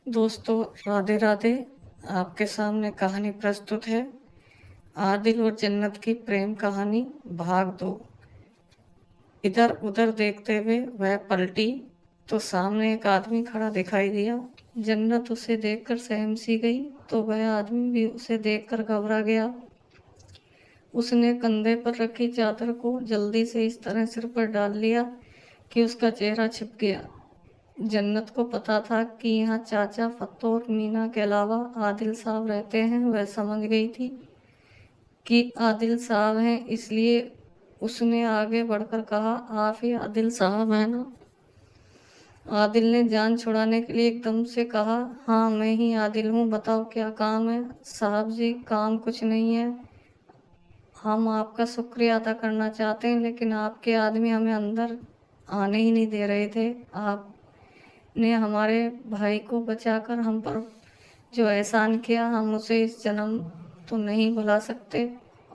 दोस्तों राधे राधे। आपके सामने कहानी प्रस्तुत है आदिल और जन्नत की प्रेम कहानी भाग 2। इधर उधर देखते हुए वह पलटी तो सामने एक आदमी खड़ा दिखाई दिया। जन्नत उसे देखकर सहम सी गई तो वह आदमी भी उसे देखकर घबरा गया। उसने कंधे पर रखी चादर को जल्दी से इस तरह सिर पर डाल लिया कि उसका चेहरा छिप गया। जन्नत को पता था कि यहाँ चाचा फत्तो और मीना के अलावा आदिल साहब रहते हैं। वह समझ गई थी कि आदिल साहब हैं, इसलिए उसने आगे बढ़कर कहा, आप ही आदिल साहब हैं ना? आदिल ने जान छुड़ाने के लिए एकदम से कहा, हाँ मैं ही आदिल हूँ, बताओ क्या काम है? साहब जी काम कुछ नहीं है, हम आपका शुक्रिया अदा करना चाहते हैं, लेकिन आपके आदमी हमें अंदर आने ही नहीं दे रहे थे। आपने हमारे भाई को बचाकर हम पर जो एहसान किया, हम उसे इस जन्म तो नहीं भुला सकते।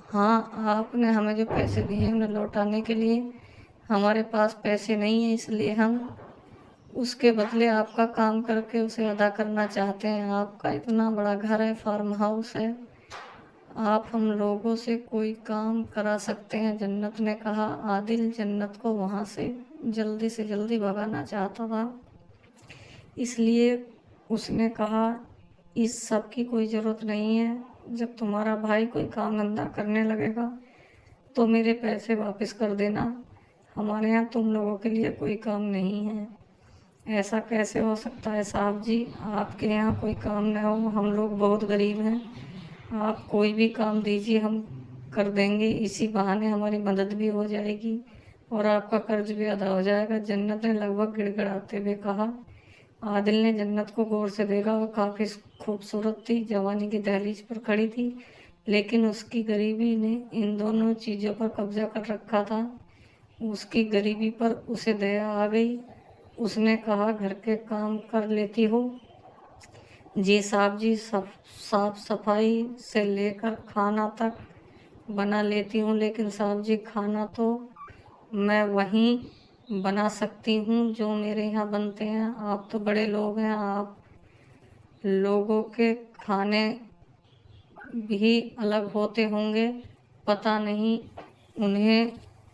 हाँ, आपने हमें जो पैसे दिए उन्हें लौटाने के लिए हमारे पास पैसे नहीं है, इसलिए हम उसके बदले आपका काम करके उसे अदा करना चाहते हैं। आपका इतना बड़ा घर है, फार्म हाउस है, आप हम लोगों से कोई काम करा सकते हैं। जन्नत ने कहा। आदिल जन्नत को वहाँ से जल्दी भगाना चाहता था, इसलिए उसने कहा, इस सब की कोई ज़रूरत नहीं है। जब तुम्हारा भाई कोई काम धंधा करने लगेगा तो मेरे पैसे वापस कर देना। हमारे यहाँ तुम लोगों के लिए कोई काम नहीं है। ऐसा कैसे हो सकता है साहब जी, आपके यहाँ कोई काम न हो? हम लोग बहुत गरीब हैं, आप कोई भी काम दीजिए हम कर देंगे। इसी बहाने हमारी मदद भी हो जाएगी और आपका कर्ज भी अदा हो जाएगा। जन्नत ने लगभग गिड़गिड़ाते हुए कहा। आदिल ने जन्नत को गौर से देखा। वो काफ़ी खूबसूरत थी, जवानी की दहलीज पर खड़ी थी, लेकिन उसकी गरीबी ने इन दोनों चीज़ों पर कब्जा कर रखा था। उसकी गरीबी पर उसे दया आ गई। उसने कहा, घर के काम कर लेती हो? जी साहब जी, साफ सफाई से लेकर खाना तक बना लेती हूँ, लेकिन साहब जी खाना तो मैं वहीं बना सकती हूँ जो मेरे यहाँ बनते हैं। आप तो बड़े लोग हैं, आप लोगों के खाने भी अलग होते होंगे, पता नहीं उन्हें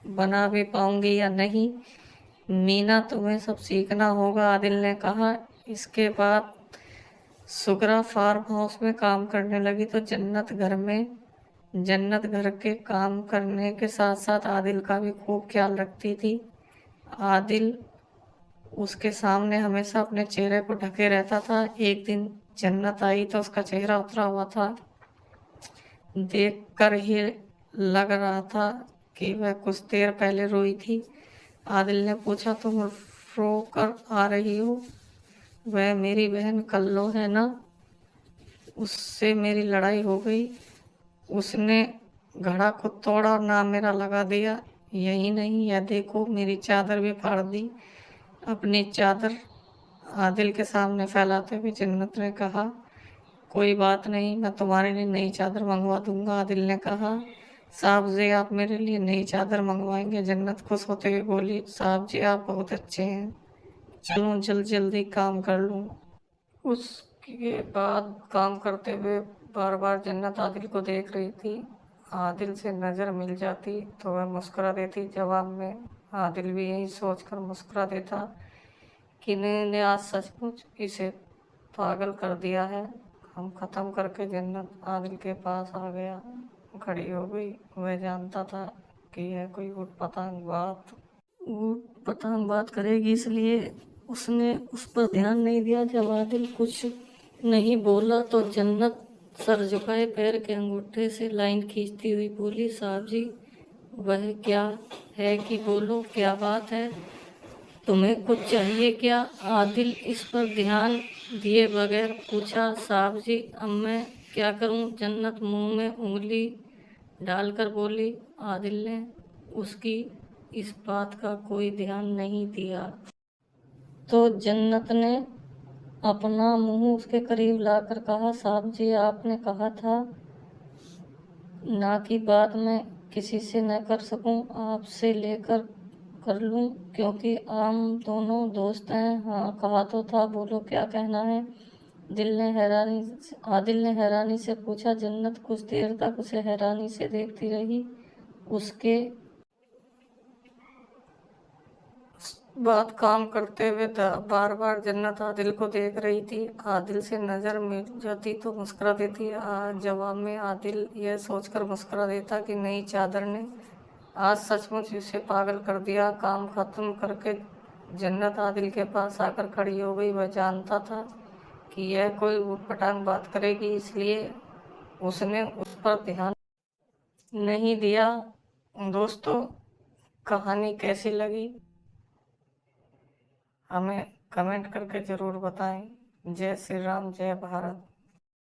बना भी पाऊंगी या नहीं। मीना तुम्हें सब सीखना होगा, आदिल ने कहा। इसके बाद सुगरा फार्म हाउस में काम करने लगी तो जन्नत घर के काम करने के साथ साथ आदिल का भी खूब ख्याल रखती थी। आदिल उसके सामने हमेशा अपने चेहरे को ढके रहता था। एक दिन जन्नत आई तो उसका चेहरा उतरा हुआ था। देखकर ही लग रहा था कि वह कुछ देर पहले रोई थी। आदिल ने पूछा, तुम रो कर आ रही हो? वह मेरी बहन कल्लो है ना, उससे मेरी लड़ाई हो गई। उसने घड़ा को तोड़ा और नाम मेरा लगा दिया। यही नहीं, यह देखो मेरी चादर भी फाड़ दी। अपनी चादर आदिल के सामने फैलाते हुए जन्नत ने कहा, कोई बात नहीं, मैं तुम्हारे लिए नई चादर मंगवा दूंगा। आदिल ने कहा, साहब जी आप मेरे लिए नई चादर मंगवाएंगे? जन्नत खुश होते हुए बोली, साहब जी आप बहुत अच्छे हैं, चलूँ जल्दी काम कर लूँ। उसके बाद काम करते हुए बार बार जन्नत आदिल को देख रही थी। आदिल से नज़र मिल जाती तो वह मुस्कुरा देती। जवाब में आदिल भी यही सोचकर मुस्कुरा देता कि ने आज सचमुच इसे पागल कर दिया है। हम ख़त्म करके जन्नत आदिल के पास आ गया, खड़ी हो गई। वह जानता था कि यह कोई ऊट पटांग बात करेगी, इसलिए उसने उस पर ध्यान नहीं दिया। जब आदिल कुछ नहीं बोला तो जन्नत सर झुकाए पैर के अंगूठे से लाइन खींचती हुई बोली, साहब जी वह क्या है कि बोलो, क्या बात है? तुम्हें कुछ चाहिए क्या? आदिल इस पर ध्यान दिए बगैर पूछा। साहब जी अब मैं क्या करूं? जन्नत मुंह में उंगली डालकर बोली। आदिल ने उसकी इस बात का कोई ध्यान नहीं दिया तो जन्नत ने अपना मुंह उसके करीब लाकर कहा, साहब जी आपने कहा था ना कि बात मैं किसी से न कर सकूं, आपसे लेकर कर लूं, क्योंकि हम दोनों दोस्त हैं। हाँ कहा तो था, बोलो क्या कहना है? عادل نے حیرانی سے پوچھا۔ جنت کچھ دیر تک اسے حیرانی سے دیکھتی رہی۔ اس کے بعد کام کرتے ہوئے بار بار جنت عادل کو دیکھ رہی تھی۔ عادل سے نظر مل جاتی تو مسکرا دیتی۔ جواب میں عادل یہ سوچ کر مسکرا دیتا کہ نئی چادر نے آج سچ مچ اسے پاگل کر دیا۔ کام ختم کر کے جنت عادل کے پاس آ کر کھڑی ہو گئی۔ وہ جانتا تھا کہ یہ کوئی اوٹ پٹانگ بات کرے گی، اس لیے اس نے اس پر دھیان نہیں دیا۔ دوستو، کہانی کیسی لگی ہمیں کمنٹ کر کے ضرور بتائیں۔ جے شری رام، جے بھارت۔